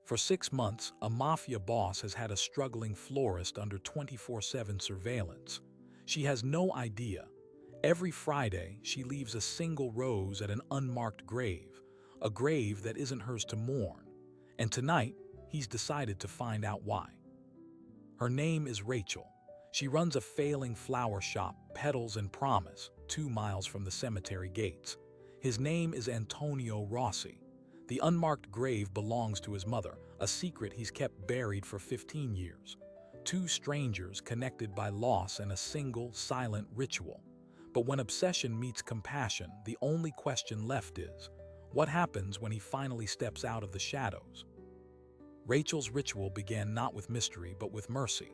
For 6 months, a Mafia boss has had a struggling florist under 24/7 surveillance. She has no idea. Every Friday, she leaves a single rose at an unmarked grave, a grave that isn't hers to mourn. And tonight, he's decided to find out why. Her name is Rachel. She runs a failing flower shop, Petals and Promise, 2 miles from the cemetery gates. His name is Antonio Rossi. The unmarked grave belongs to his mother, a secret he's kept buried for 15 years. Two strangers connected by loss and a single, silent ritual. But when obsession meets compassion, the only question left is, what happens when he finally steps out of the shadows? Rachel's ritual began not with mystery, but with mercy.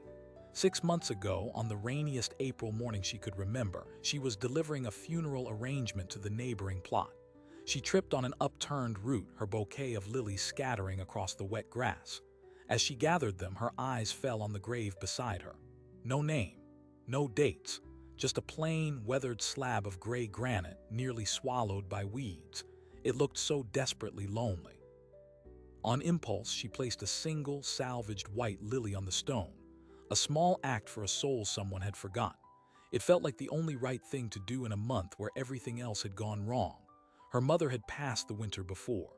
6 months ago, on the rainiest April morning she could remember, she was delivering a funeral arrangement to the neighboring plot. She tripped on an upturned root, her bouquet of lilies scattering across the wet grass. As she gathered them, her eyes fell on the grave beside her. No name, no dates, just a plain, weathered slab of gray granite, nearly swallowed by weeds. It looked so desperately lonely. On impulse, she placed a single, salvaged white lily on the stone, a small act for a soul someone had forgotten. It felt like the only right thing to do in a month where everything else had gone wrong. Her mother had passed the winter before.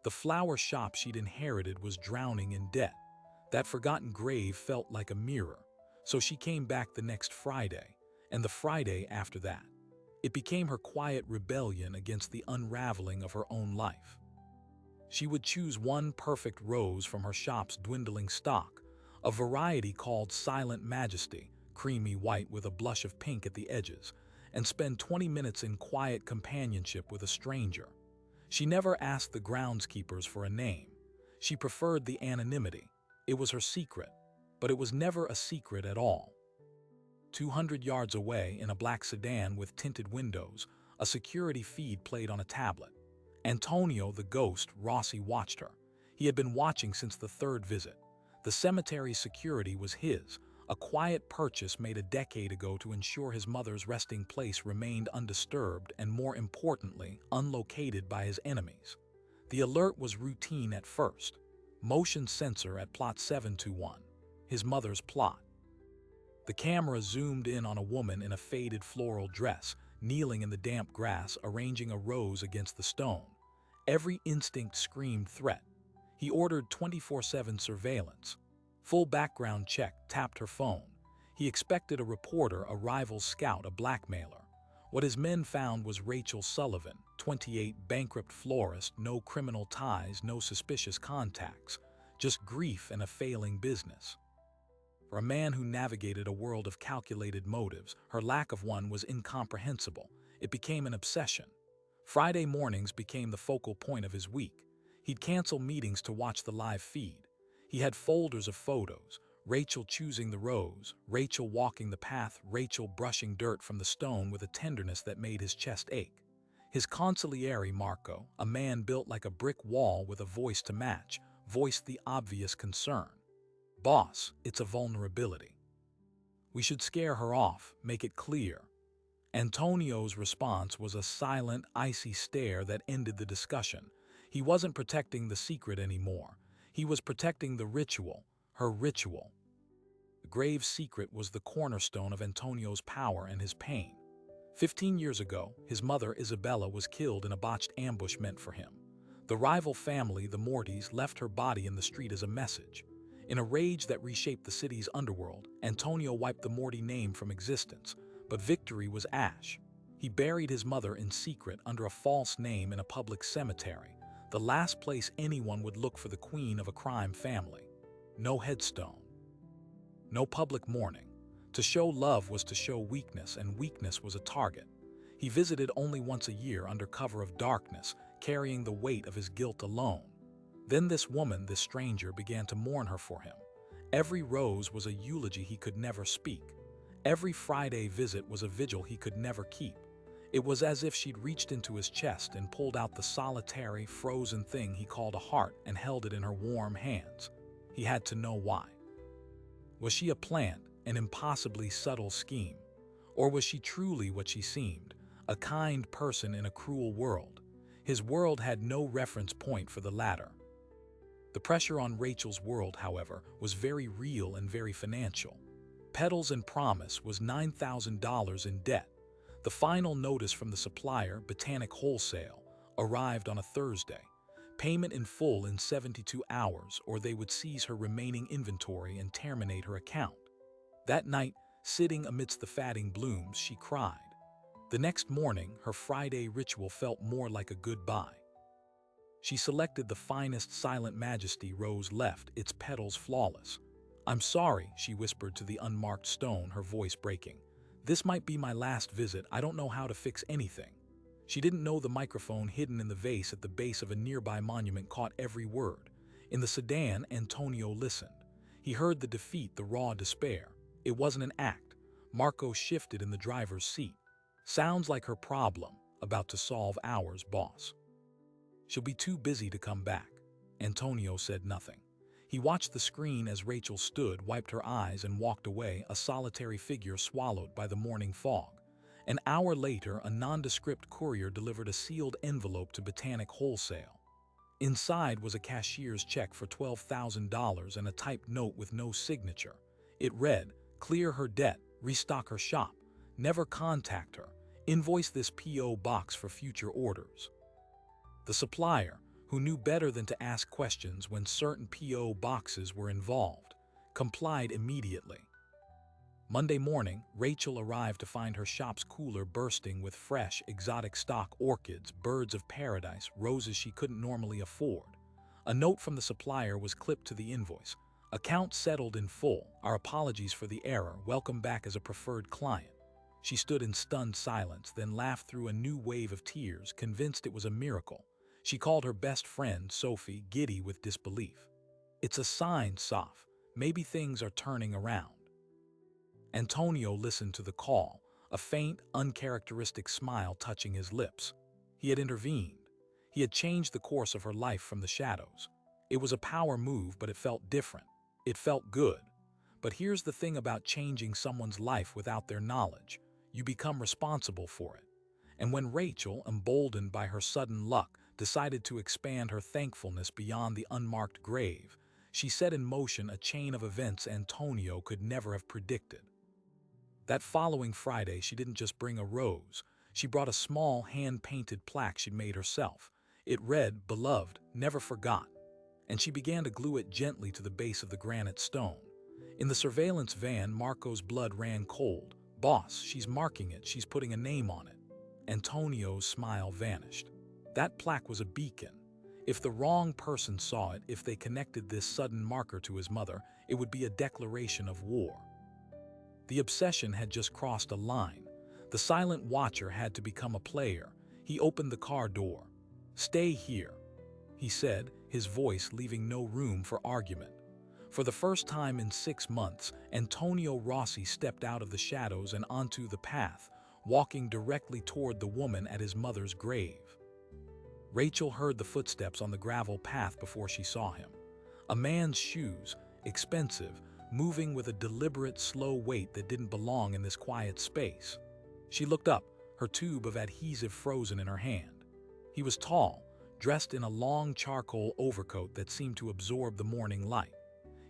The flower shop she'd inherited was drowning in debt. That forgotten grave felt like a mirror. So she came back the next Friday, and the Friday after that. It became her quiet rebellion against the unraveling of her own life. She would choose one perfect rose from her shop's dwindling stock, a variety called Silent Majesty, creamy white with a blush of pink at the edges, and spend 20 minutes in quiet companionship with a stranger. She never asked the groundskeepers for a name. She preferred the anonymity. It was her secret, but it was never a secret at all. 200 yards away, in a black sedan with tinted windows, a security feed played on a tablet. Antonio, the ghost, Rossi, watched her. He had been watching since the third visit. The cemetery's security was his, a quiet purchase made a decade ago to ensure his mother's resting place remained undisturbed and, more importantly, unlocated by his enemies. The alert was routine at first. Motion sensor at plot 721, his mother's plot. The camera zoomed in on a woman in a faded floral dress, kneeling in the damp grass, arranging a rose against the stone. Every instinct screamed threat. He ordered 24/7 surveillance. Full background check, tapped her phone. He expected a reporter, a rival scout, a blackmailer. What his men found was Rachel Sullivan, 28, bankrupt florist, no criminal ties, no suspicious contacts, just grief and a failing business. For a man who navigated a world of calculated motives, her lack of one was incomprehensible. It became an obsession. Friday mornings became the focal point of his week. He'd cancel meetings to watch the live feed. He had folders of photos, Rachel choosing the rose, Rachel walking the path, Rachel brushing dirt from the stone with a tenderness that made his chest ache. His consigliere, Marco, a man built like a brick wall with a voice to match, voiced the obvious concern. "Boss, it's a vulnerability. We should scare her off, make it clear." Antonio's response was a silent, icy stare that ended the discussion. He wasn't protecting the secret anymore. He was protecting the ritual, her ritual. The grave's secret was the cornerstone of Antonio's power and his pain. 15 years ago, his mother, Isabella, was killed in a botched ambush meant for him. The rival family, the Mortys, left her body in the street as a message. In a rage that reshaped the city's underworld, Antonio wiped the Morty name from existence, but victory was ash. He buried his mother in secret under a false name in a public cemetery, the last place anyone would look for the queen of a crime family. No headstone. No public mourning. To show love was to show weakness, and weakness was a target. He visited only once a year under cover of darkness, carrying the weight of his guilt alone. Then this woman, this stranger, began to mourn her for him. Every rose was a eulogy he could never speak. Every Friday visit was a vigil he could never keep. It was as if she'd reached into his chest and pulled out the solitary, frozen thing he called a heart and held it in her warm hands. He had to know why. Was she a plant, an impossibly subtle scheme? Or was she truly what she seemed, a kind person in a cruel world? His world had no reference point for the latter. The pressure on Rachel's world, however, was very real and very financial. Petals and Promise was $9,000 in debt. The final notice from the supplier, Botanic Wholesale, arrived on a Thursday. Payment in full in 72 hours, or they would seize her remaining inventory and terminate her account. That night, sitting amidst the fading blooms, she cried. The next morning, her Friday ritual felt more like a goodbye. She selected the finest Silent Majesty rose left, its petals flawless. "I'm sorry," she whispered to the unmarked stone, her voice breaking. "This might be my last visit. I don't know how to fix anything." She didn't know the microphone hidden in the vase at the base of a nearby monument caught every word. In the sedan, Antonio listened. He heard the defeat, the raw despair. It wasn't an act. Marco shifted in the driver's seat. "Sounds like her problem, about to solve ours, boss." "She'll be too busy to come back." Antonio said nothing. He watched the screen as Rachel stood, wiped her eyes, and walked away, a solitary figure swallowed by the morning fog. An hour later, a nondescript courier delivered a sealed envelope to Botanic Wholesale. Inside was a cashier's check for $12,000 and a typed note with no signature. It read, "Clear her debt, restock her shop, never contact her, invoice this P.O. box for future orders." The supplier, who knew better than to ask questions when certain P.O. boxes were involved, complied immediately. Monday morning, Rachel arrived to find her shop's cooler bursting with fresh, exotic stock orchids, birds of paradise, roses she couldn't normally afford. A note from the supplier was clipped to the invoice. "Account settled in full. Our apologies for the error. Welcome back as a preferred client." She stood in stunned silence, then laughed through a new wave of tears, convinced it was a miracle. She called her best friend, Sophie, giddy with disbelief. "It's a sign, Soph. Maybe things are turning around." Antonio listened to the call, a faint, uncharacteristic smile touching his lips. He had intervened. He had changed the course of her life from the shadows. It was a power move, but it felt different. It felt good. But here's the thing about changing someone's life without their knowledge. You become responsible for it. And when Rachel, emboldened by her sudden luck, decided to expand her thankfulness beyond the unmarked grave, she set in motion a chain of events Antonio could never have predicted. That following Friday, she didn't just bring a rose. She brought a small, hand-painted plaque she'd made herself. It read, "Beloved, never forgot," and she began to glue it gently to the base of the granite stone. In the surveillance van, Marco's blood ran cold. "Boss, she's marking it. She's putting a name on it." Antonio's smile vanished. That plaque was a beacon. If the wrong person saw it, if they connected this sudden marker to his mother, it would be a declaration of war. The obsession had just crossed a line. The silent watcher had to become a player. He opened the car door. "Stay here," he said, his voice leaving no room for argument. For the first time in 6 months, Antonio Rossi stepped out of the shadows and onto the path, walking directly toward the woman at his mother's grave. Rachel heard the footsteps on the gravel path before she saw him. A man's shoes, expensive, moving with a deliberate, slow weight that didn't belong in this quiet space. She looked up, her tube of adhesive frozen in her hand. He was tall, dressed in a long charcoal overcoat that seemed to absorb the morning light.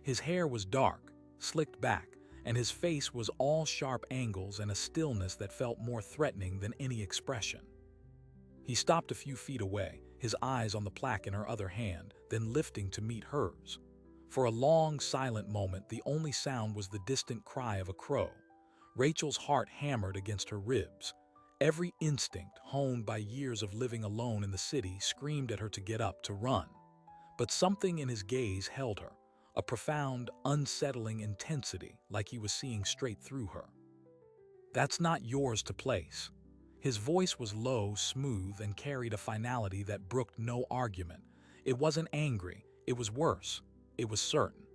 His hair was dark, slicked back, and his face was all sharp angles and a stillness that felt more threatening than any expression. He stopped a few feet away, his eyes on the plaque in her other hand, then lifting to meet hers. For a long, silent moment, the only sound was the distant cry of a crow. Rachel's heart hammered against her ribs. Every instinct, honed by years of living alone in the city, screamed at her to get up, to run. But something in his gaze held her, a profound, unsettling intensity, like he was seeing straight through her. "That's not yours to place." His voice was low, smooth, and carried a finality that brooked no argument. It wasn't angry, it was worse. It was certain.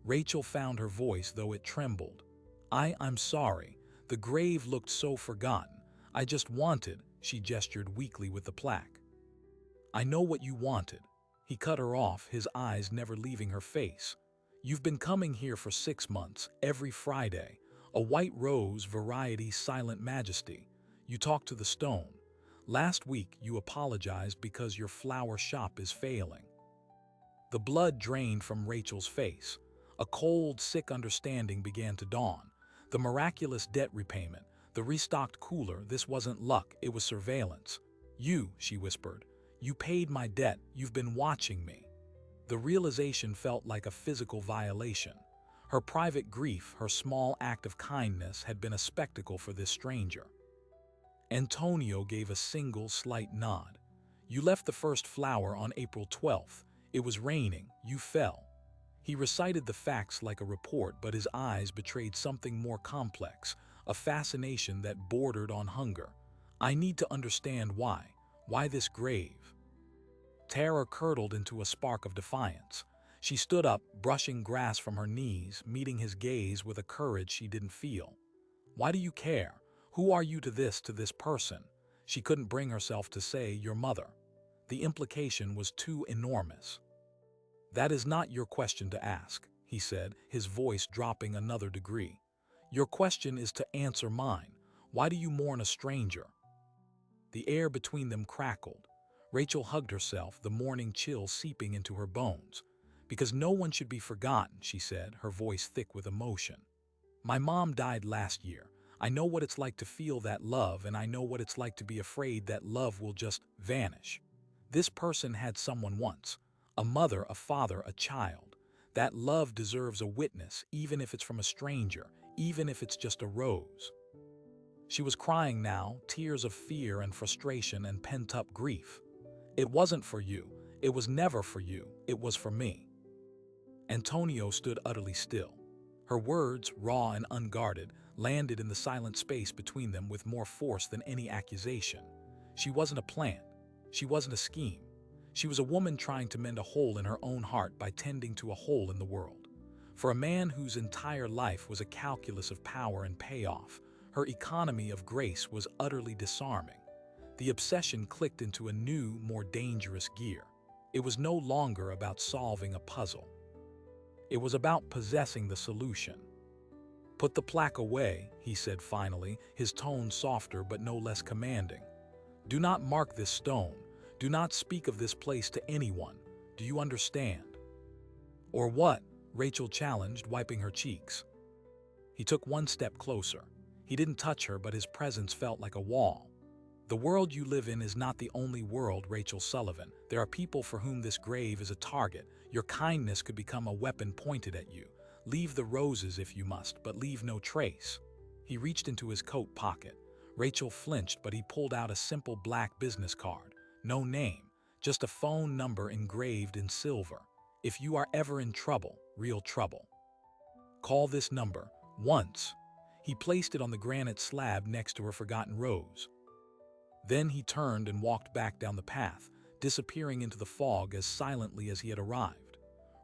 Rachel found her voice, though it trembled. I'm sorry. The grave looked so forgotten. I just wanted," she gestured weakly with the plaque. "I know what you wanted." He cut her off, his eyes never leaving her face. "You've been coming here for 6 months, every Friday. A white rose, variety, Silent Majesty. You talked to the stone. Last week, you apologized because your flower shop is failing." The blood drained from Rachel's face. A cold, sick understanding began to dawn. The miraculous debt repayment, the restocked cooler, this wasn't luck, it was surveillance. "You," she whispered, "you paid my debt, you've been watching me." The realization felt like a physical violation. Her private grief, her small act of kindness, had been a spectacle for this stranger. Antonio gave a single slight nod. "You left the first flower on April 12th. It was raining, you fell." He recited the facts like a report, but his eyes betrayed something more complex, a fascination that bordered on hunger. "I need to understand why. Why this grave?" Terror curdled into a spark of defiance. She stood up, brushing grass from her knees, meeting his gaze with a courage she didn't feel. "Why do you care? Who are you to this person?" She couldn't bring herself to say, "Your mother." The implication was too enormous. "That is not your question to ask," he said, his voice dropping another degree. "Your question is to answer mine. Why do you mourn a stranger?" The air between them crackled. Rachel hugged herself, the morning chill seeping into her bones. "Because no one should be forgotten," she said, her voice thick with emotion. "My mom died last year. I know what it's like to feel that love, and I know what it's like to be afraid that love will just vanish. This person had someone once. A mother, a father, a child. That love deserves a witness, even if it's from a stranger, even if it's just a rose." She was crying now, tears of fear and frustration and pent-up grief. "It wasn't for you. It was never for you. It was for me." Antonio stood utterly still. Her words, raw and unguarded, landed in the silent space between them with more force than any accusation. She wasn't a plant. She wasn't a scheme. She was a woman trying to mend a hole in her own heart by tending to a hole in the world. For a man whose entire life was a calculus of power and payoff, her economy of grace was utterly disarming. The obsession clicked into a new, more dangerous gear. It was no longer about solving a puzzle. It was about possessing the solution. "Put the plaque away," he said finally, his tone softer but no less commanding. "Do not mark this stone. Do not speak of this place to anyone. Do you understand?" "Or what?" Rachel challenged, wiping her cheeks. He took one step closer. He didn't touch her, but his presence felt like a wall. "The world you live in is not the only world, Rachel Sullivan. There are people for whom this grave is a target. Your kindness could become a weapon pointed at you. Leave the roses if you must, but leave no trace." He reached into his coat pocket. Rachel flinched, but he pulled out a simple black business card. No name, just a phone number engraved in silver. "If you are ever in trouble, real trouble, call this number." Once, he placed it on the granite slab next to her forgotten rose. Then he turned and walked back down the path, disappearing into the fog as silently as he had arrived.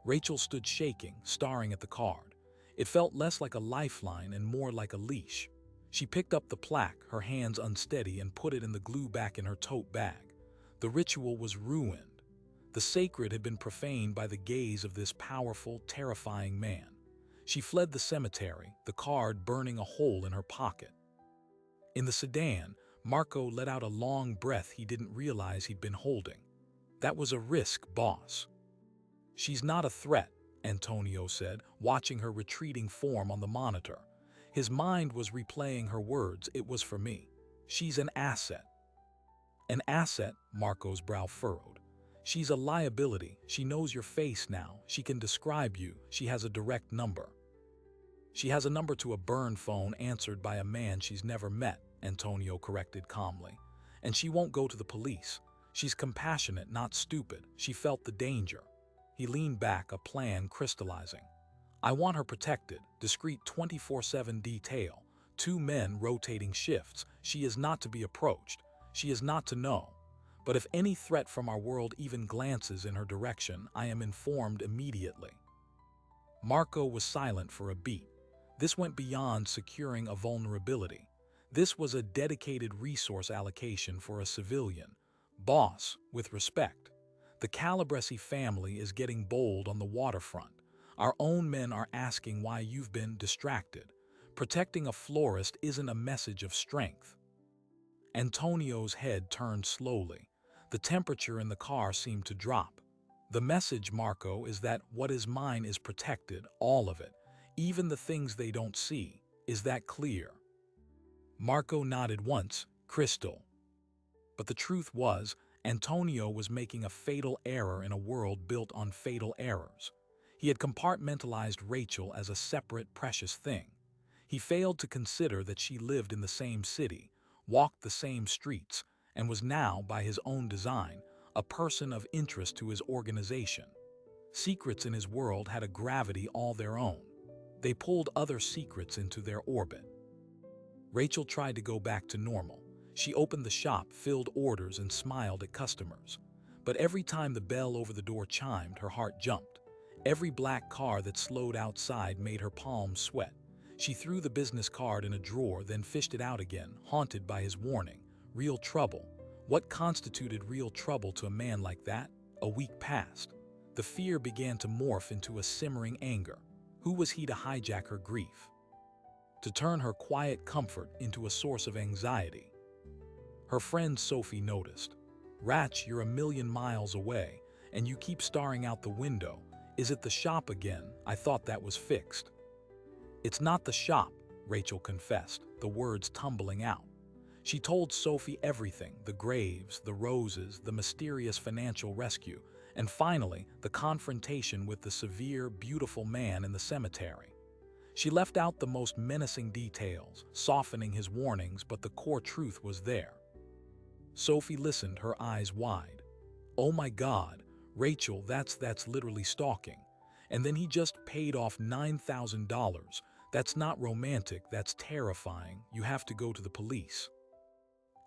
Rachel stood shaking, staring at the card. It felt less like a lifeline and more like a leash. She picked up the plaque, her hands unsteady, and put it in the glue back in her tote bag. The ritual was ruined. The sacred had been profaned by the gaze of this powerful, terrifying man. She fled the cemetery, the card burning a hole in her pocket. In the sedan, Marco let out a long breath he didn't realize he'd been holding. "That was a risk, boss." "She's not a threat," Antonio said, watching her retreating form on the monitor. His mind was replaying her words. "It was for me. She's an asset." "An asset?" Marco's brow furrowed. "She's a liability. She knows your face now. She can describe you. She has a direct number." "She has a number to a burn phone answered by a man she's never met," Antonio corrected calmly. "And she won't go to the police. She's compassionate, not stupid. She felt the danger." He leaned back, a plan crystallizing. "I want her protected, discreet 24/7 detail. 2 men rotating shifts. She is not to be approached. She is not to know. But if any threat from our world even glances in her direction, I am informed immediately." Marco was silent for a beat. This went beyond securing a vulnerability. This was a dedicated resource allocation for a civilian. "Boss, with respect, the Calabresi family is getting bold on the waterfront. Our own men are asking why you've been distracted. Protecting a florist isn't a message of strength." Antonio's head turned slowly. The temperature in the car seemed to drop. The message, Marco, is that what is mine is protected, all of it, even the things they don't see. Is that clear? Marco nodded once, crystal. But the truth was, Antonio was making a fatal error in a world built on fatal errors. He had compartmentalized Rachel as a separate, precious thing. He failed to consider that she lived in the same city, walked the same streets, and was now, by his own design, a person of interest to his organization. Secrets in his world had a gravity all their own. They pulled other secrets into their orbit. Rachel tried to go back to normal. She opened the shop, filled orders, and smiled at customers. But every time the bell over the door chimed, her heart jumped. Every black car that slowed outside made her palms sweat. She threw the business card in a drawer, then fished it out again, haunted by his warning. Real trouble. What constituted real trouble to a man like that? A week passed. The fear began to morph into a simmering anger. Who was he to hijack her grief? To turn her quiet comfort into a source of anxiety? Her friend Sophie noticed. "Ratch, you're a million miles away, and you keep staring out the window. Is it the shop again? I thought that was fixed." "It's not the shop," Rachel confessed, the words tumbling out. She told Sophie everything, the graves, the roses, the mysterious financial rescue, and finally, the confrontation with the severe, beautiful man in the cemetery. She left out the most menacing details, softening his warnings, but the core truth was there. Sophie listened, her eyes wide. "Oh my God, Rachel, that's literally stalking. And then he just paid off $9,000. That's not romantic, that's terrifying. You have to go to the police."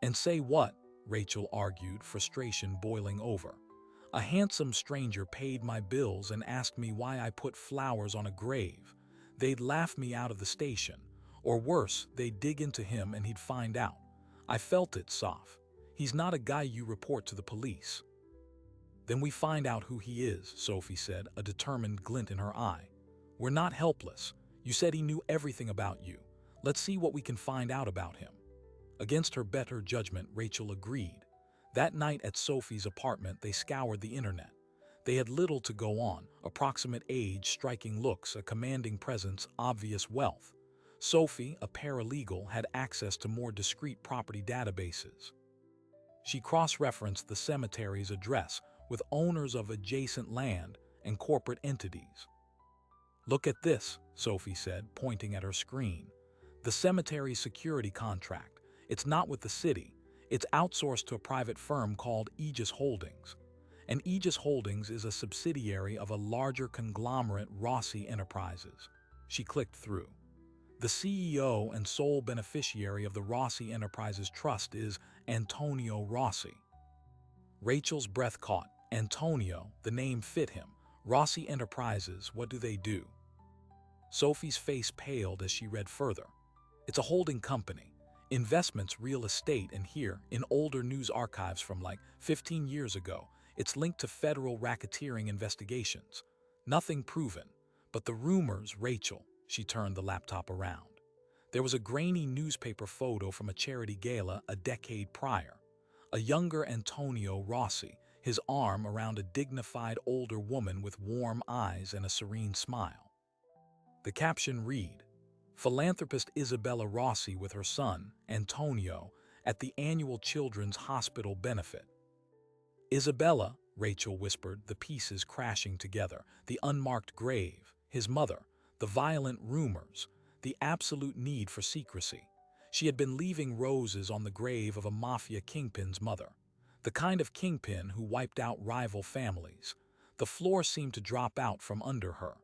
"And say what?" Rachel argued, frustration boiling over. "A handsome stranger paid my bills and asked me why I put flowers on a grave. They'd laugh me out of the station. Or worse, they'd dig into him and he'd find out. I felt it, Soph. He's not a guy you report to the police." "Then we find out who he is," Sophie said, a determined glint in her eye. "We're not helpless. You said he knew everything about you. Let's see what we can find out about him." Against her better judgment, Rachel agreed. That night at Sophie's apartment, they scoured the internet. They had little to go on: approximate age, striking looks, a commanding presence, obvious wealth. Sophie, a paralegal, had access to more discreet property databases. She cross-referenced the cemetery's address with owners of adjacent land and corporate entities. "Look at this," Sophie said, pointing at her screen. "The cemetery's security contract. It's not with the city. It's outsourced to a private firm called Aegis Holdings. And Aegis Holdings is a subsidiary of a larger conglomerate, Rossi Enterprises." She clicked through. "The CEO and sole beneficiary of the Rossi Enterprises Trust is Antonio Rossi." Rachel's breath caught. Antonio, the name fit him. Rossi Enterprises, what do they do? Sophie's face paled as she read further. "It's a holding company. Investments, real estate, and here, in older news archives from like 15 years ago, it's linked to federal racketeering investigations. Nothing proven. But the rumors, Rachel," she turned the laptop around. There was a grainy newspaper photo from a charity gala a decade prior. A younger Antonio Rossi, his arm around a dignified older woman with warm eyes and a serene smile. The caption read, "Philanthropist Isabella Rossi with her son, Antonio, at the annual Children's Hospital benefit." "Isabella," Rachel whispered, the pieces crashing together. The unmarked grave, his mother, the violent rumors, the absolute need for secrecy. She had been leaving roses on the grave of a Mafia kingpin's mother. The kind of kingpin who wiped out rival families. The floor seemed to drop out from under her.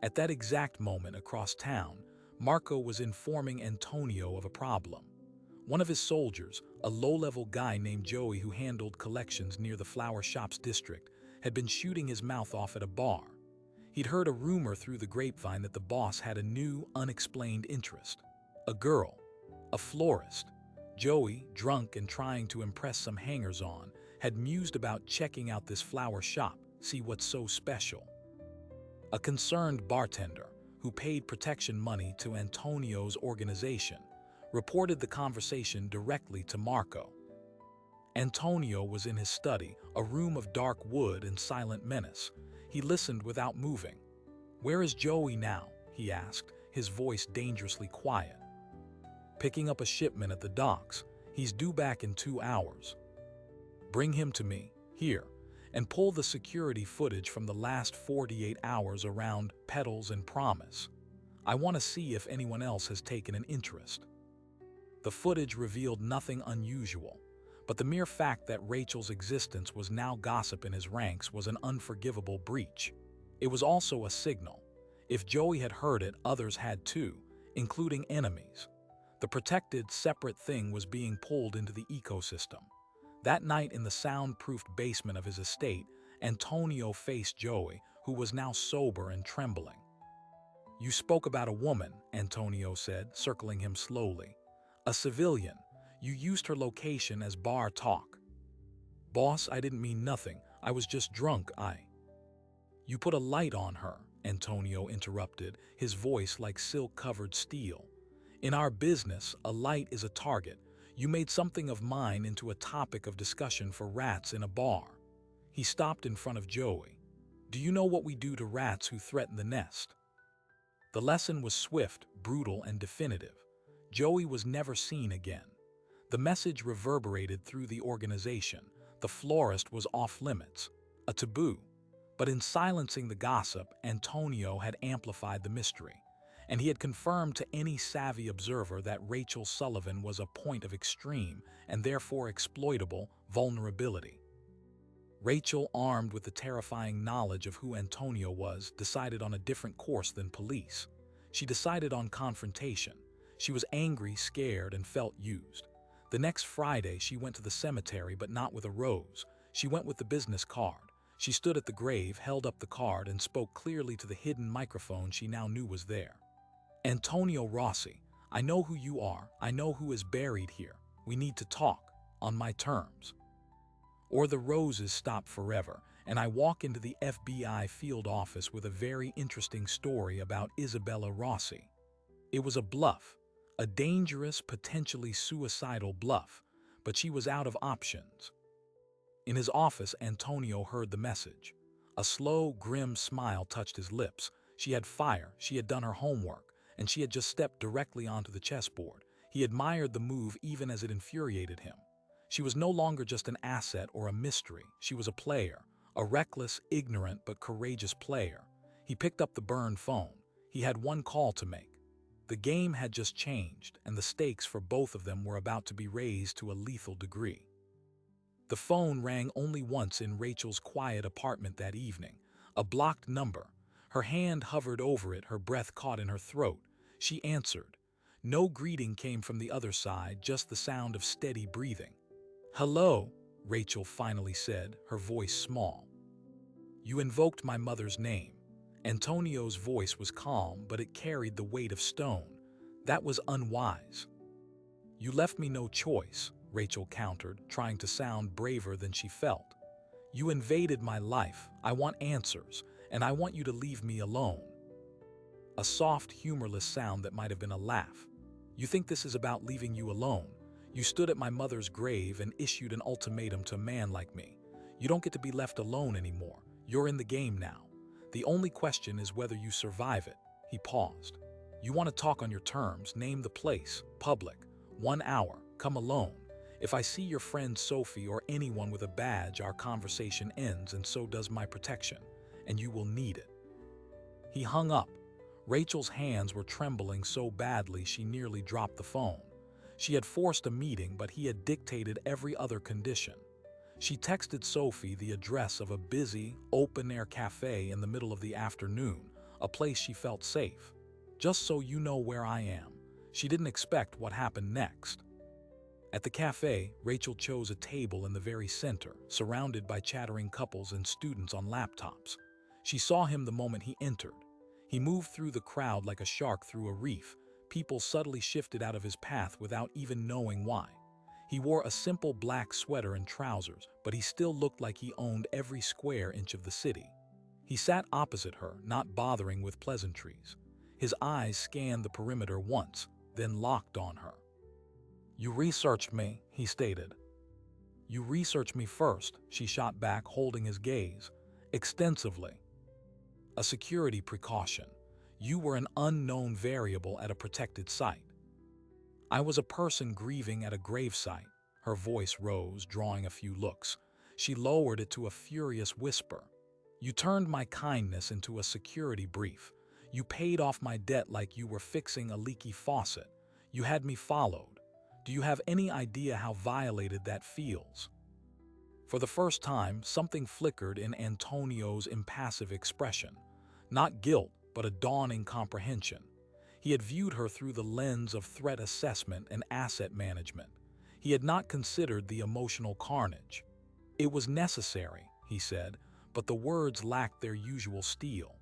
At that exact moment across town, Marco was informing Antonio of a problem. One of his soldiers, a low-level guy named Joey who handled collections near the flower shops district, had been shooting his mouth off at a bar. He'd heard a rumor through the grapevine that the boss had a new, unexplained interest. A girl. A florist. Joey, drunk and trying to impress some hangers-on, had mused about checking out this flower shop, see what's so special. A concerned bartender, who paid protection money to Antonio's organization, reported the conversation directly to Marco. Antonio was in his study, a room of dark wood and silent menace. He listened without moving. "Where is Joey now?" he asked, his voice dangerously quiet. "Picking up a shipment at the docks. He's due back in 2 hours." "Bring him to me, here, and pull the security footage from the last 48 hours around Petals and Promise. I want to see if anyone else has taken an interest." The footage revealed nothing unusual, but the mere fact that Rachel's existence was now gossip in his ranks was an unforgivable breach. It was also a signal. If Joey had heard it, others had too, including enemies. The protected, separate thing was being pulled into the ecosystem. That night in the soundproofed basement of his estate, Antonio faced Joey, who was now sober and trembling. "You spoke about a woman," Antonio said, circling him slowly. "A civilian. You used her location as bar talk." "Boss, I didn't mean nothing. I was just drunk, You put a light on her," Antonio interrupted, his voice like silk-covered steel. "In our business, a light is a target. You made something of mine into a topic of discussion for rats in a bar." He stopped in front of Joey. "Do you know what we do to rats who threaten the nest?" The lesson was swift, brutal, and definitive. Joey was never seen again. The message reverberated through the organization. The Florist was off limits, a taboo. But in silencing the gossip, Antonio had amplified the mystery, and he had confirmed to any savvy observer that Rachel Sullivan was a point of extreme, and therefore exploitable, vulnerability. Rachel, armed with the terrifying knowledge of who Antonio was, decided on a different course than police. She decided on confrontation. She was angry, scared, and felt used. The next Friday, she went to the cemetery, but not with a rose. She went with the business card. She stood at the grave, held up the card, and spoke clearly to the hidden microphone she now knew was there. "Antonio Rossi, I know who you are. I know who is buried here. We need to talk, on my terms. Or the roses stop forever, and I walk into the FBI field office with a very interesting story about Isabella Rossi." It was a bluff, a dangerous, potentially suicidal bluff, but she was out of options. In his office, Antonio heard the message. A slow, grim smile touched his lips. She had fire, she had done her homework, and she had just stepped directly onto the chessboard. He admired the move even as it infuriated him. She was no longer just an asset or a mystery. She was a player, a reckless, ignorant, but courageous player. He picked up the burned phone. He had one call to make. The game had just changed, and the stakes for both of them were about to be raised to a lethal degree. The phone rang only once in Rachel's quiet apartment that evening. A blocked number. Her hand hovered over it, her breath caught in her throat. She answered. No greeting came from the other side, just the sound of steady breathing. "Hello," Rachel finally said, her voice small. "You invoked my mother's name." Antonio's voice was calm, but it carried the weight of stone. "That was unwise." "You left me no choice," Rachel countered, trying to sound braver than she felt. "You invaded my life. I want answers, and I want you to leave me alone." A soft, humorless sound that might have been a laugh. "You think this is about leaving you alone? You stood at my mother's grave and issued an ultimatum to a man like me. You don't get to be left alone anymore. You're in the game now. The only question is whether you survive it." He paused. "You want to talk on your terms, name the place, public, 1 hour, come alone. If I see your friend Sophie or anyone with a badge, our conversation ends, and so does my protection, and you will need it." He hung up. Rachel's hands were trembling so badly she nearly dropped the phone. She had forced a meeting, but he had dictated every other condition. She texted Sophie the address of a busy, open-air cafe in the middle of the afternoon, a place she felt safe. "Just so you know where I am." She didn't expect what happened next. At the cafe, Rachel chose a table in the very center, surrounded by chattering couples and students on laptops. She saw him the moment he entered. He moved through the crowd like a shark through a reef. People subtly shifted out of his path without even knowing why. He wore a simple black sweater and trousers, but he still looked like he owned every square inch of the city. He sat opposite her, not bothering with pleasantries. His eyes scanned the perimeter once, then locked on her. "You researched me," he stated. You research me first, she shot back, holding his gaze. Extensively. A security precaution. You were an unknown variable at a protected site. I was a person grieving at a gravesite. Her voice rose, drawing a few looks. She lowered it to a furious whisper. You turned my kindness into a security brief. You paid off my debt like you were fixing a leaky faucet. You had me followed. Do you have any idea how violated that feels? For the first time, something flickered in Antonio's impassive expression. Not guilt, but a dawning comprehension. He had viewed her through the lens of threat assessment and asset management. He had not considered the emotional carnage. It was necessary, he said, but the words lacked their usual steel.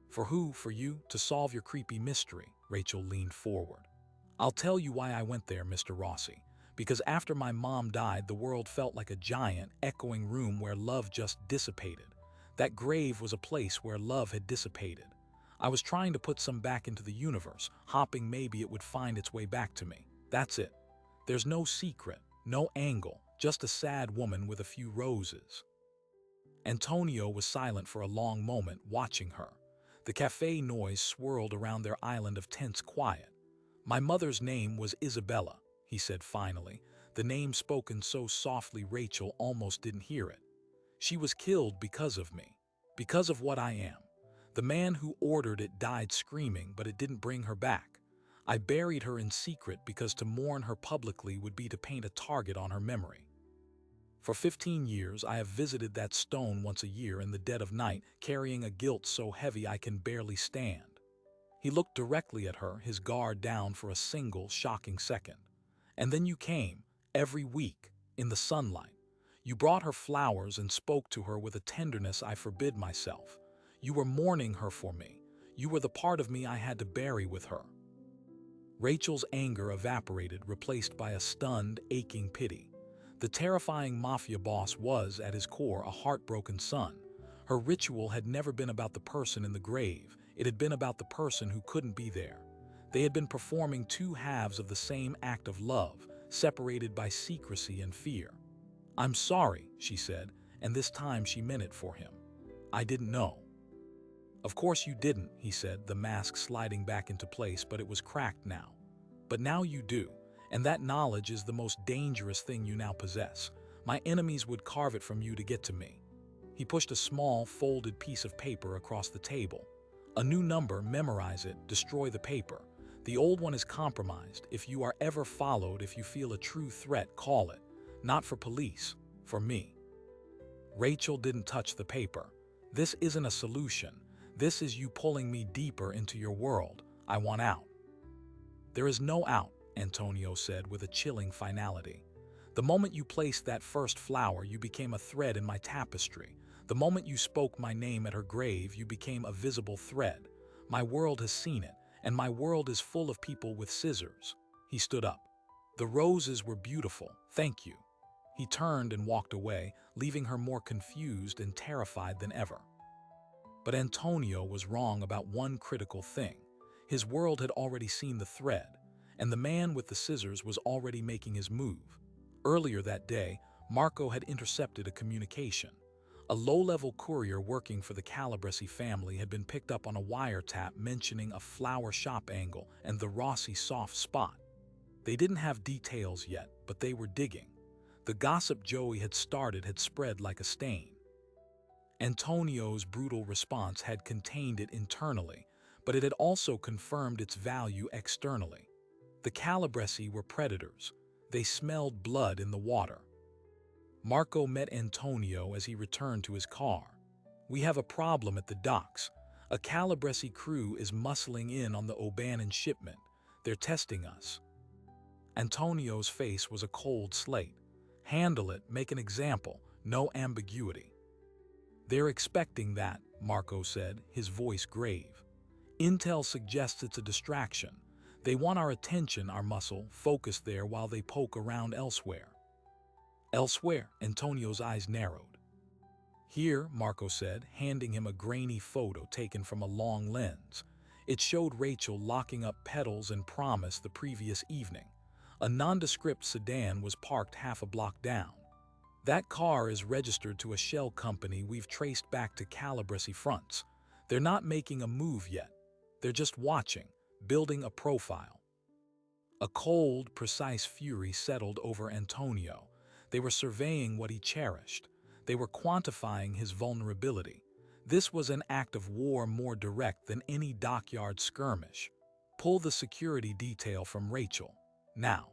For who, for you, to solve your creepy mystery? Rachel leaned forward. I'll tell you why I went there, Mr. Rossi. Because after my mom died, the world felt like a giant, echoing room where love just dissipated. That grave was a place where love had dissipated. I was trying to put some back into the universe, hoping maybe it would find its way back to me. That's it. There's no secret, no angle, just a sad woman with a few roses. Antonio was silent for a long moment, watching her. The cafe noise swirled around their island of tense quiet. My mother's name was Isabella, he said finally, the name spoken so softly Rachel almost didn't hear it. She was killed because of me, because of what I am. The man who ordered it died screaming, but it didn't bring her back. I buried her in secret because to mourn her publicly would be to paint a target on her memory. For 15 years, I have visited that stone once a year in the dead of night, carrying a guilt so heavy I can barely stand. He looked directly at her, his guard down for a single, shocking second. And then you came, every week, in the sunlight. You brought her flowers and spoke to her with a tenderness I forbid myself. You were mourning her for me. You were the part of me I had to bury with her. Rachel's anger evaporated, replaced by a stunned, aching pity. The terrifying Mafia boss was, at his core, a heartbroken son. Her ritual had never been about the person in the grave. It had been about the person who couldn't be there. They had been performing two halves of the same act of love, separated by secrecy and fear. I'm sorry, she said, and this time she meant it for him. I didn't know. Of course you didn't, he said, the mask sliding back into place, but it was cracked now. But now you do, and that knowledge is the most dangerous thing you now possess. My enemies would carve it from you to get to me. He pushed a small, folded piece of paper across the table. A new number, memorize it, destroy the paper. The old one is compromised. If you are ever followed, if you feel a true threat, call it. Not for police, for me. Rachel didn't touch the paper. This isn't a solution. This is you pulling me deeper into your world. I want out. There is no out, Antonio said with a chilling finality. The moment you placed that first flower, you became a thread in my tapestry. The moment you spoke my name at her grave, you became a visible thread. My world has seen it, and my world is full of people with scissors. He stood up. The roses were beautiful, thank you. He turned and walked away, leaving her more confused and terrified than ever. But Antonio was wrong about one critical thing. His world had already seen the thread, and the man with the scissors was already making his move. Earlier that day, Marco had intercepted a communication. A low-level courier working for the Calabresi family had been picked up on a wiretap mentioning a flower shop angle and the Rossi soft spot. They didn't have details yet, but they were digging. The gossip Joey had started had spread like a stain. Antonio's brutal response had contained it internally, but it had also confirmed its value externally. The Calabresi were predators. They smelled blood in the water. Marco met Antonio as he returned to his car. We have a problem at the docks. A Calabresi crew is muscling in on the O'Bannon shipment. They're testing us. Antonio's face was a cold slate. Handle it, make an example, no ambiguity. They're expecting that, Marco said, his voice grave. Intel suggests it's a distraction. They want our attention, our muscle, focused there while they poke around elsewhere. Elsewhere, Antonio's eyes narrowed. Here, Marco said, handing him a grainy photo taken from a long lens. It showed Rachel locking up petals and promise the previous evening. A nondescript sedan was parked half a block down. That car is registered to a shell company we've traced back to Calabrese fronts. They're not making a move yet. They're just watching, building a profile. A cold, precise fury settled over Antonio. They were surveying what he cherished. They were quantifying his vulnerability. This was an act of war more direct than any dockyard skirmish. Pull the security detail from Rachel. Now.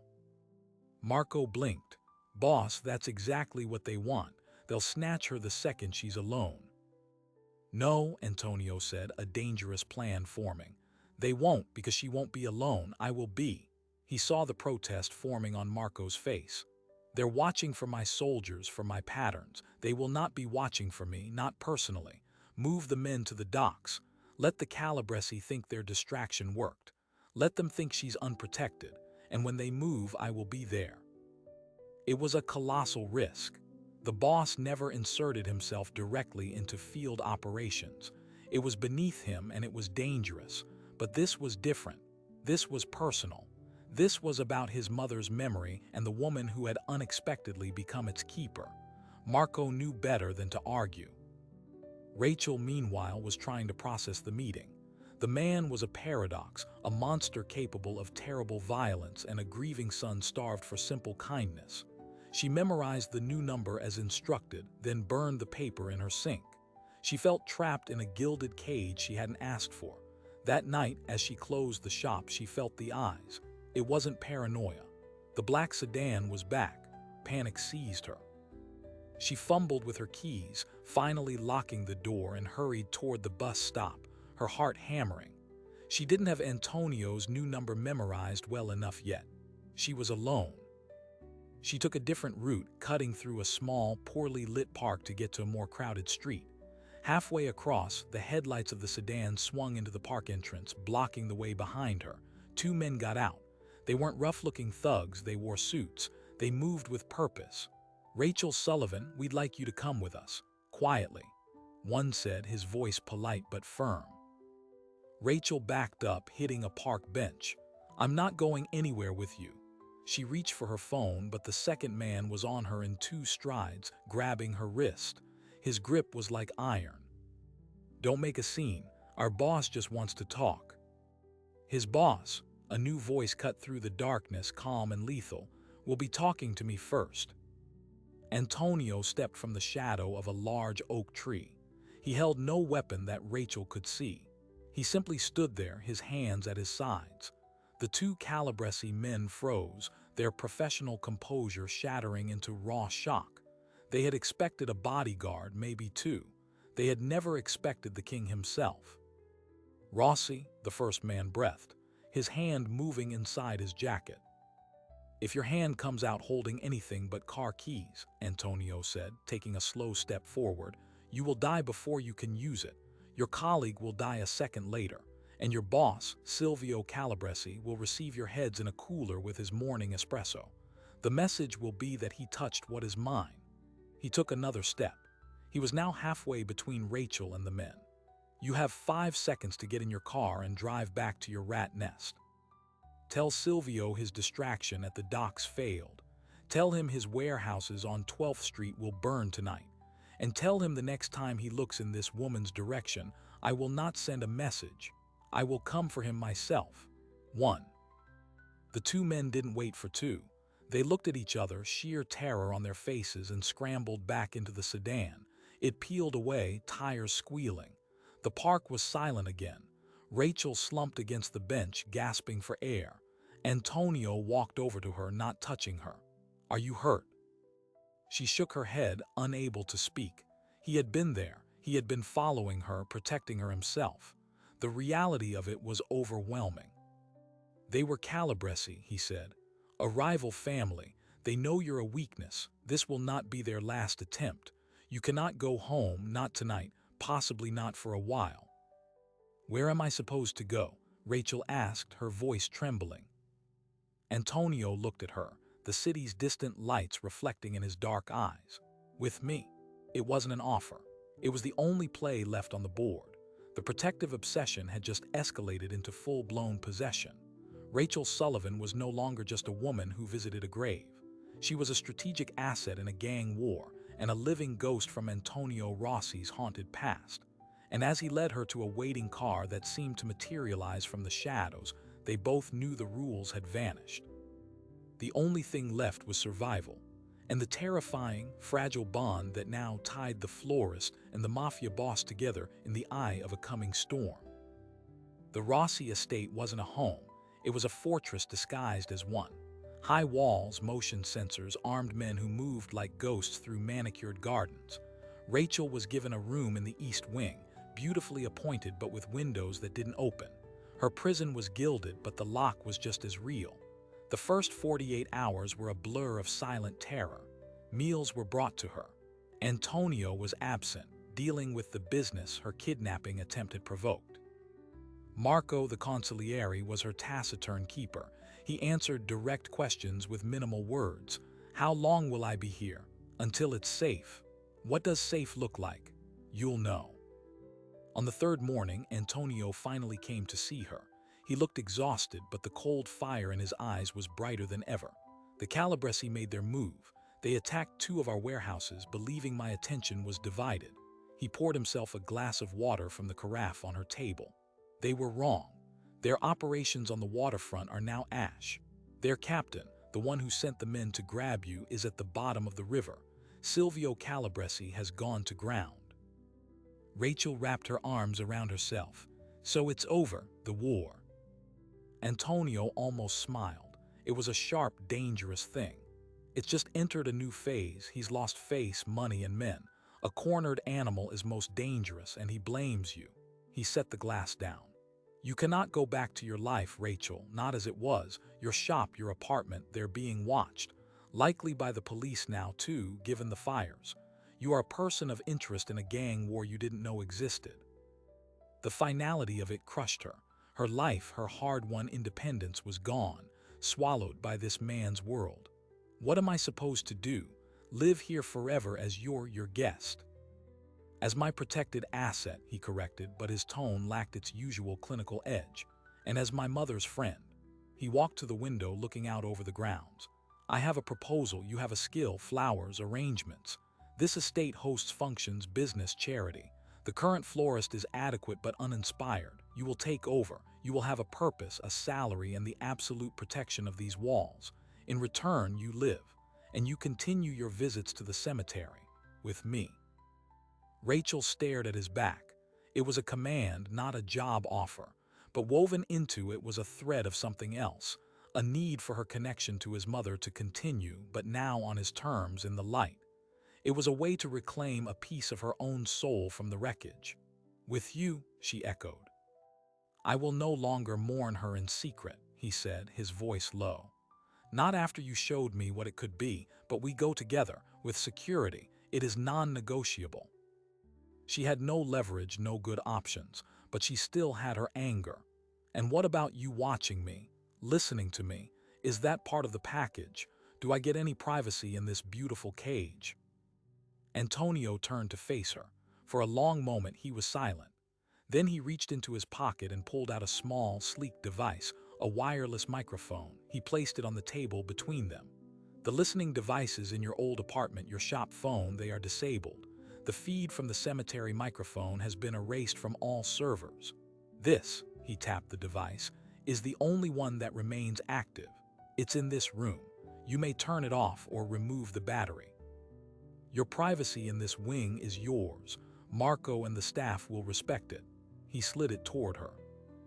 Marco blinked. Boss, that's exactly what they want. They'll snatch her the second she's alone. No, Antonio said, a dangerous plan forming. They won't, because she won't be alone. I will be. He saw the protest forming on Marco's face. They're watching for my soldiers, for my patterns. They will not be watching for me, not personally. Move the men to the docks. Let the Calabrese think their distraction worked. Let them think she's unprotected. And when they move, I will be there. It was a colossal risk. The boss never inserted himself directly into field operations. It was beneath him and it was dangerous. But this was different. This was personal. This was about his mother's memory and the woman who had unexpectedly become its keeper. Marco knew better than to argue. Rachel, meanwhile, was trying to process the meeting. The man was a paradox, a monster capable of terrible violence and a grieving son starved for simple kindness. She memorized the new number as instructed, then burned the paper in her sink. She felt trapped in a gilded cage she hadn't asked for. That night, as she closed the shop, she felt the eyes. It wasn't paranoia. The black sedan was back. Panic seized her. She fumbled with her keys, finally locking the door, and hurried toward the bus stop, her heart hammering. She didn't have Antonio's new number memorized well enough yet. She was alone. She took a different route, cutting through a small, poorly lit park to get to a more crowded street. Halfway across, the headlights of the sedan swung into the park entrance, blocking the way behind her. Two men got out. They weren't rough-looking thugs, they wore suits. They moved with purpose. "Rachel Sullivan, we'd like you to come with us." Quietly. One said, his voice polite but firm. Rachel backed up, hitting a park bench. "I'm not going anywhere with you." She reached for her phone, but the second man was on her in 2 strides, grabbing her wrist. His grip was like iron. "Don't make a scene. Our boss just wants to talk." His boss, a new voice cut through the darkness, calm and lethal, "will be talking to me first." Antonio stepped from the shadow of a large oak tree. He held no weapon that Rachel could see. He simply stood there, his hands at his sides. The 2 Calabrese men froze, their professional composure shattering into raw shock. They had expected a bodyguard, maybe 2. They had never expected the king himself. "Rossi," the first man breathed, his hand moving inside his jacket. "If your hand comes out holding anything but car keys," Antonio said, taking a slow step forward, "you will die before you can use it. Your colleague will die a second later. And your boss, Silvio Calabrese, will receive your heads in a cooler with his morning espresso. The message will be that he touched what is mine." He took another step. He was now halfway between Rachel and the men. "You have 5 seconds to get in your car and drive back to your rat nest. Tell Silvio his distraction at the docks failed. Tell him his warehouses on 12th Street will burn tonight. And tell him the next time he looks in this woman's direction, I will not send a message. I will come for him myself." 1. The 2 men didn't wait for 2. They looked at each other, sheer terror on their faces, and scrambled back into the sedan. It peeled away, tires squealing. The park was silent again. Rachel slumped against the bench, gasping for air. Antonio walked over to her, not touching her. "Are you hurt?" She shook her head, unable to speak. He had been there. He had been following her, protecting her himself. The reality of it was overwhelming. "They were Calabrese," he said. "A rival family. They know you're a weakness. This will not be their last attempt. You cannot go home, not tonight, possibly not for a while." "Where am I supposed to go?" Rachel asked, her voice trembling. Antonio looked at her, the city's distant lights reflecting in his dark eyes. "With me." It wasn't an offer. It was the only play left on the board. The protective obsession had just escalated into full-blown possession. Rachel Sullivan was no longer just a woman who visited a grave. She was a strategic asset in a gang war and a living ghost from Antonio Rossi's haunted past. And as he led her to a waiting car that seemed to materialize from the shadows, they both knew the rules had vanished. The only thing left was survival, and the terrifying, fragile bond that now tied the florist and the mafia boss together in the eye of a coming storm. The Rossi estate wasn't a home, it was a fortress disguised as one. High walls, motion sensors, armed men who moved like ghosts through manicured gardens. Rachel was given a room in the east wing, beautifully appointed but with windows that didn't open. Her prison was gilded, but the lock was just as real. The first 48 hours were a blur of silent terror. Meals were brought to her. Antonio was absent, dealing with the business her kidnapping attempt had provoked. Marco, the consigliere, was her taciturn keeper. He answered direct questions with minimal words. How long will I be here? Until it's safe. What does safe look like? You'll know. On the third morning, Antonio finally came to see her. He looked exhausted, but the cold fire in his eyes was brighter than ever. The Calabresi made their move. They attacked 2 of our warehouses, believing my attention was divided. He poured himself a glass of water from the carafe on her table. They were wrong. Their operations on the waterfront are now ash. Their captain, the one who sent the men to grab you, is at the bottom of the river. Silvio Calabresi has gone to ground. Rachel wrapped her arms around herself. So it's over, the war. Antonio almost smiled. It was a sharp, dangerous thing. It's just entered a new phase. He's lost face, money, and men. A cornered animal is most dangerous, and he blames you. He set the glass down. You cannot go back to your life, Rachel, not as it was. Your shop, your apartment, they're being watched. Likely by the police now, too, given the fires. You are a person of interest in a gang war you didn't know existed. The finality of it crushed her. Her life, her hard-won independence was gone, swallowed by this man's world. What am I supposed to do? Live here forever as your guest? As my protected asset, he corrected, but his tone lacked its usual clinical edge. And as my mother's friend. He walked to the window, looking out over the grounds. I have a proposal. You have a skill, flowers, arrangements. This estate hosts functions, business, charity. The current florist is adequate but uninspired. You will take over. You will have a purpose, a salary, and the absolute protection of these walls. In return, you live, and you continue your visits to the cemetery with me. Rachel stared at his back. It was a command, not a job offer, but woven into it was a thread of something else, a need for her connection to his mother to continue, but now on his terms, in the light. It was a way to reclaim a piece of her own soul from the wreckage. With you, she echoed. I will no longer mourn her in secret, he said, his voice low. Not after you showed me what it could be, but we go together, with security. It is non-negotiable. She had no leverage, no good options, but she still had her anger. And what about you watching me, listening to me? Is that part of the package? Do I get any privacy in this beautiful cage? Antonio turned to face her. For a long moment he was silent. Then he reached into his pocket and pulled out a small, sleek device, a wireless microphone. He placed it on the table between them. The listening devices in your old apartment, your shop phone, they are disabled. The feed from the cemetery microphone has been erased from all servers. This, he tapped the device, is the only one that remains active. It's in this room. You may turn it off or remove the battery. Your privacy in this wing is yours. Marco and the staff will respect it. He slid it toward her.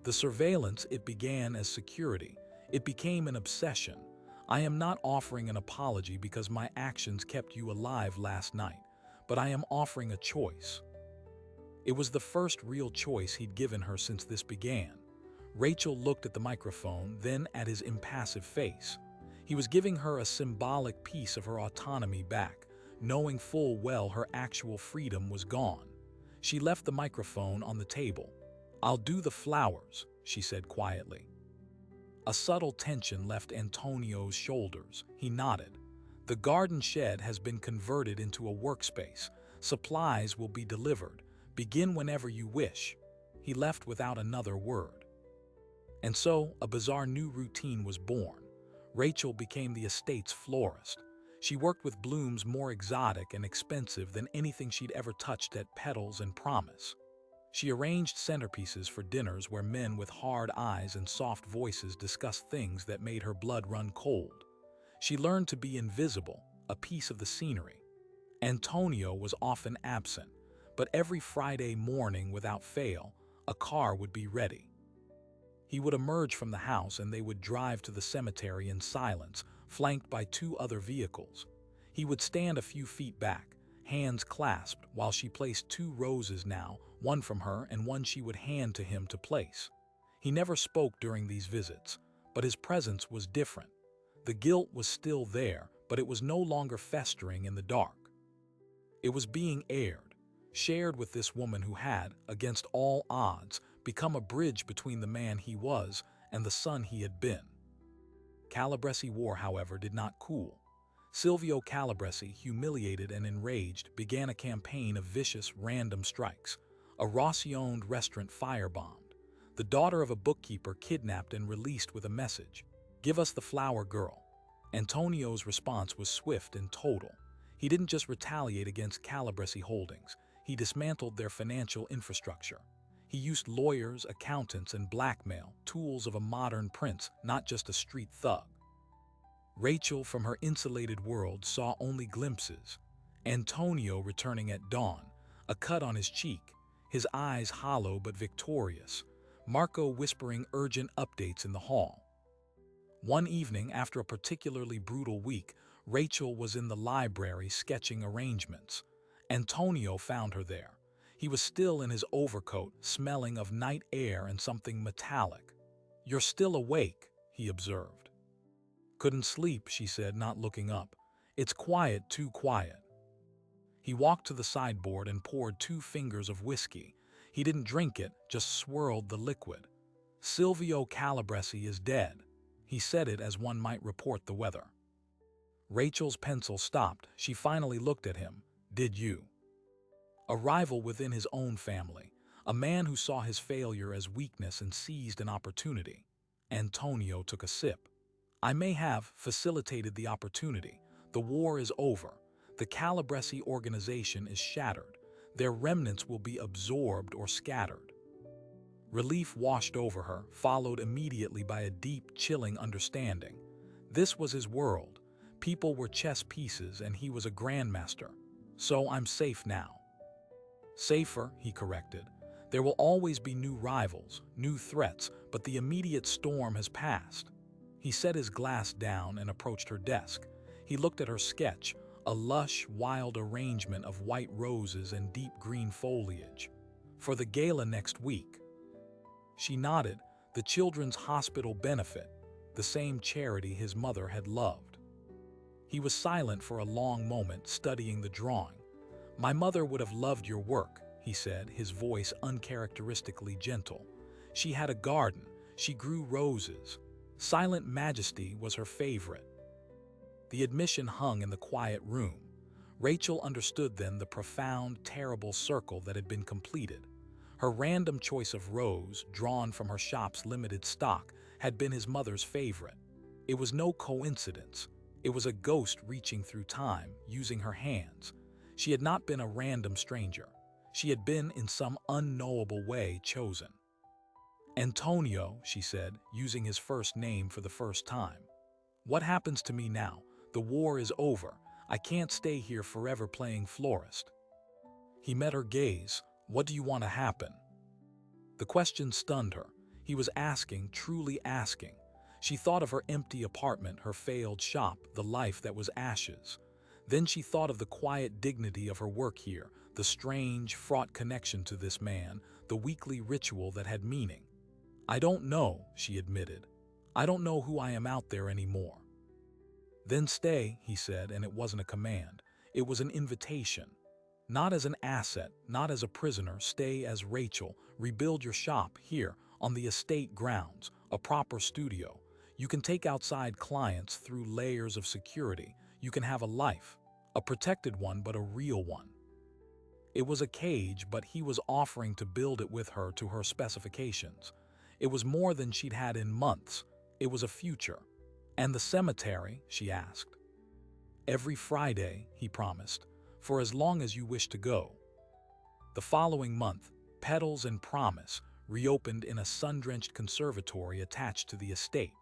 The surveillance, it began as security. It became an obsession. I am not offering an apology because my actions kept you alive last night, but I am offering a choice. It was the first real choice he'd given her since this began. Rachel looked at the microphone, then at his impassive face. He was giving her a symbolic piece of her autonomy back, knowing full well her actual freedom was gone. She left the microphone on the table. I'll do the flowers, she said quietly. A subtle tension left Antonio's shoulders. He nodded. The garden shed has been converted into a workspace. Supplies will be delivered. Begin whenever you wish. He left without another word. And so, a bizarre new routine was born. Rachel became the estate's florist. She worked with blooms more exotic and expensive than anything she'd ever touched at Petals and Promise. She arranged centerpieces for dinners where men with hard eyes and soft voices discussed things that made her blood run cold. She learned to be invisible, a piece of the scenery. Antonio was often absent, but every Friday morning without fail, a car would be ready. He would emerge from the house and they would drive to the cemetery in silence, flanked by two other vehicles. He would stand a few feet back, hands clasped, while she placed two roses now, one from her and one she would hand to him to place. He never spoke during these visits, but his presence was different. The guilt was still there, but it was no longer festering in the dark. It was being aired, shared with this woman who had, against all odds, become a bridge between the man he was and the son he had been. Calabrese War, however, did not cool. Silvio Calabrese, humiliated and enraged, began a campaign of vicious, random strikes. A Rossi-owned restaurant firebombed. The daughter of a bookkeeper kidnapped and released with a message, "Give us the flower girl." Antonio's response was swift and total. He didn't just retaliate against Calabrese Holdings, he dismantled their financial infrastructure. He used lawyers, accountants, and blackmail, tools of a modern prince, not just a street thug. Rachel, from her insulated world, saw only glimpses. Antonio returning at dawn, a cut on his cheek, his eyes hollow but victorious. Marco whispering urgent updates in the hall. One evening, after a particularly brutal week, Rachel was in the library sketching arrangements. Antonio found her there. He was still in his overcoat, smelling of night air and something metallic. "You're still awake," he observed. "Couldn't sleep," she said, not looking up. "It's quiet, too quiet." He walked to the sideboard and poured 2 fingers of whiskey. He didn't drink it, just swirled the liquid. "Silvio Calabrese is dead." He said it as one might report the weather. Rachel's pencil stopped. She finally looked at him. "Did you?" A rival within his own family, a man who saw his failure as weakness and seized an opportunity. Antonio took a sip. "I may have facilitated the opportunity. The war is over. The Calabrese organization is shattered. Their remnants will be absorbed or scattered." Relief washed over her, followed immediately by a deep, chilling understanding. This was his world. People were chess pieces and he was a grandmaster. "So I'm safe now." "Safer," he corrected. "There will always be new rivals, new threats, but the immediate storm has passed." He set his glass down and approached her desk. He looked at her sketch, a lush, wild arrangement of white roses and deep green foliage. "For the gala next week." She nodded. The Children's Hospital benefit, the same charity his mother had loved. He was silent for a long moment, studying the drawing. "My mother would have loved your work," he said, his voice uncharacteristically gentle. "She had a garden. She grew roses. Silent Majesty was her favorite." The admission hung in the quiet room. Rachel understood then the profound, terrible circle that had been completed. Her random choice of rose, drawn from her shop's limited stock, had been his mother's favorite. It was no coincidence. It was a ghost reaching through time, using her hands. She had not been a random stranger. She had been, in some unknowable way, chosen. "Antonio," she said, using his first name for the first time. "What happens to me now? The war is over. I can't stay here forever playing florist." He met her gaze. "What do you want to happen?" The question stunned her. He was asking, truly asking. She thought of her empty apartment, her failed shop, the life that was ashes. Then she thought of the quiet dignity of her work here, the strange, fraught connection to this man, the weekly ritual that had meaning. "I don't know," she admitted. "I don't know who I am out there anymore." "Then stay," he said, and it wasn't a command. It was an invitation. Not as an asset, not as a prisoner, stay as Rachel. Rebuild your shop here, on the estate grounds, a proper studio. You can take outside clients through layers of security. You can have a life, a protected one, but a real one. It was a cage, but he was offering to build it with her to her specifications. It was more than she'd had in months. It was a future. "And the cemetery?" she asked. Every Friday, he promised, for as long as you wish to go. The following month, Petals and Promise reopened in a sun-drenched conservatory attached to the estate.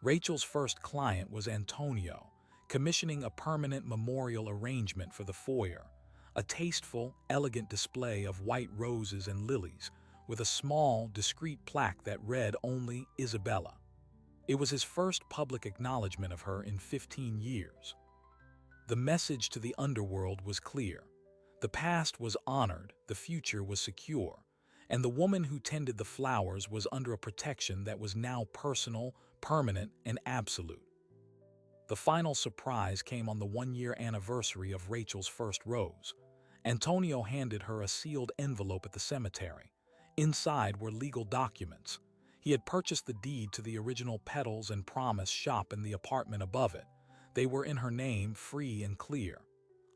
Rachel's first client was Antonio, commissioning a permanent memorial arrangement for the foyer, a tasteful, elegant display of white roses and lilies, with a small, discreet plaque that read only Isabella. It was his first public acknowledgement of her in 15 years. The message to the underworld was clear. The past was honored, the future was secure, and the woman who tended the flowers was under a protection that was now personal, permanent, and absolute. The final surprise came on the one-year anniversary of Rachel's first rose. Antonio handed her a sealed envelope at the cemetery. Inside were legal documents. He had purchased the deed to the original Petals and Promise shop in the apartment above it. They were in her name, free and clear.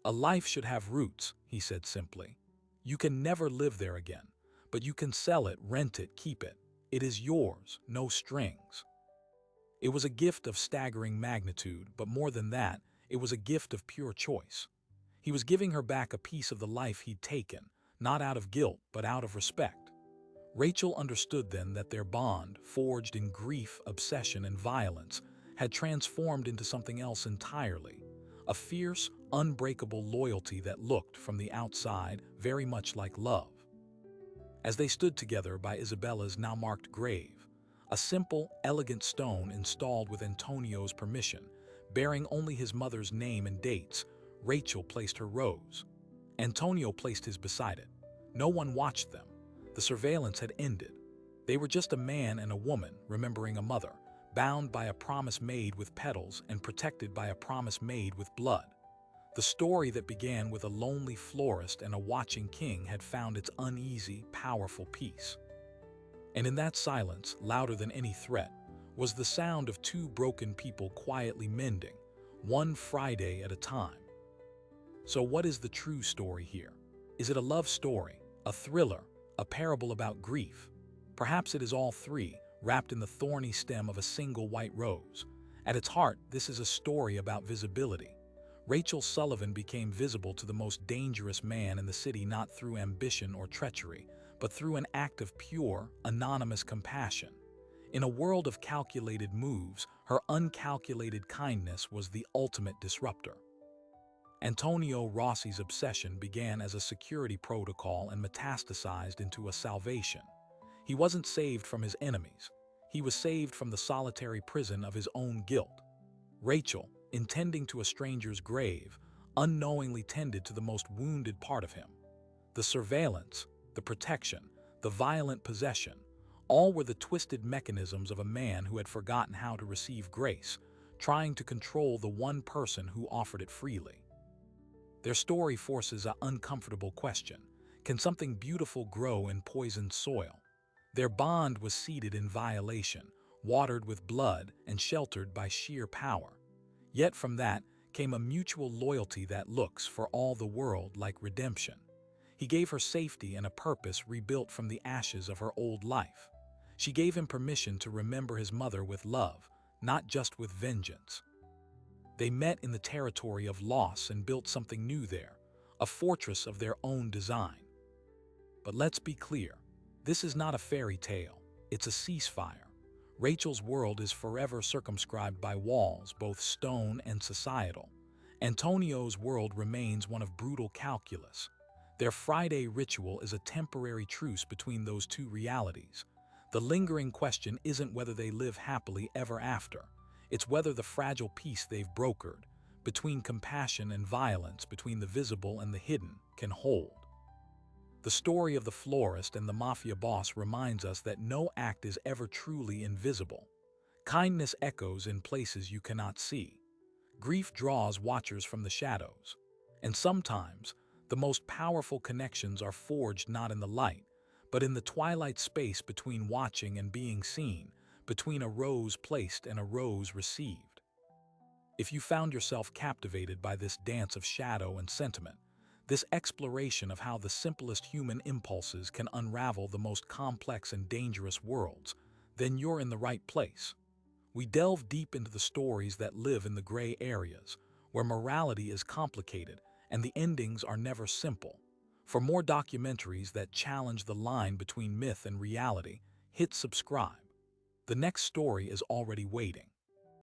A life should have roots, he said simply. You can never live there again, but you can sell it, rent it, keep it. It is yours, no strings. It was a gift of staggering magnitude, but more than that, it was a gift of pure choice. He was giving her back a piece of the life he'd taken, not out of guilt, but out of respect. Rachel understood then that their bond, forged in grief, obsession, and violence, had transformed into something else entirely, a fierce, unbreakable loyalty that looked, from the outside, very much like love. As they stood together by Isabella's now marked grave, a simple, elegant stone installed with Antonio's permission, bearing only his mother's name and dates, Rachel placed her rose. Antonio placed his beside it. No one watched them. The surveillance had ended. They were just a man and a woman remembering a mother, bound by a promise made with petals and protected by a promise made with blood. The story that began with a lonely florist and a watching king had found its uneasy, powerful peace. And in that silence, louder than any threat, was the sound of two broken people quietly mending, one Friday at a time. So what is the true story here? Is it a love story, a thriller, a parable about grief? Perhaps it is all three, wrapped in the thorny stem of a single white rose. At its heart, this is a story about visibility. Rachel Sullivan became visible to the most dangerous man in the city not through ambition or treachery, but through an act of pure, anonymous compassion. In a world of calculated moves, her uncalculated kindness was the ultimate disruptor. Antonio Rossi's obsession began as a security protocol and metastasized into a salvation. He wasn't saved from his enemies. He was saved from the solitary prison of his own guilt. Rachel, intending to a stranger's grave, unknowingly tended to the most wounded part of him. The surveillance, the protection, the violent possession, all were the twisted mechanisms of a man who had forgotten how to receive grace, trying to control the one person who offered it freely. Their story forces an uncomfortable question. Can something beautiful grow in poisoned soil? Their bond was seeded in violation, watered with blood, and sheltered by sheer power. Yet from that came a mutual loyalty that looks, for all the world, like redemption. He gave her safety and a purpose rebuilt from the ashes of her old life. She gave him permission to remember his mother with love, not just with vengeance. They met in the territory of loss and built something new there, a fortress of their own design. But let's be clear, this is not a fairy tale, it's a ceasefire. Rachel's world is forever circumscribed by walls, both stone and societal. Antonio's world remains one of brutal calculus. Their Friday ritual is a temporary truce between those two realities. The lingering question isn't whether they live happily ever after. It's whether the fragile peace they've brokered, between compassion and violence, between the visible and the hidden, can hold. The story of the florist and the mafia boss reminds us that no act is ever truly invisible. Kindness echoes in places you cannot see. Grief draws watchers from the shadows. And sometimes, the most powerful connections are forged not in the light, but in the twilight space between watching and being seen, between a rose placed and a rose received. If you found yourself captivated by this dance of shadow and sentiment, this exploration of how the simplest human impulses can unravel the most complex and dangerous worlds, then you're in the right place. We delve deep into the stories that live in the gray areas, where morality is complicated and the endings are never simple. For more documentaries that challenge the line between myth and reality, hit subscribe. The next story is already waiting.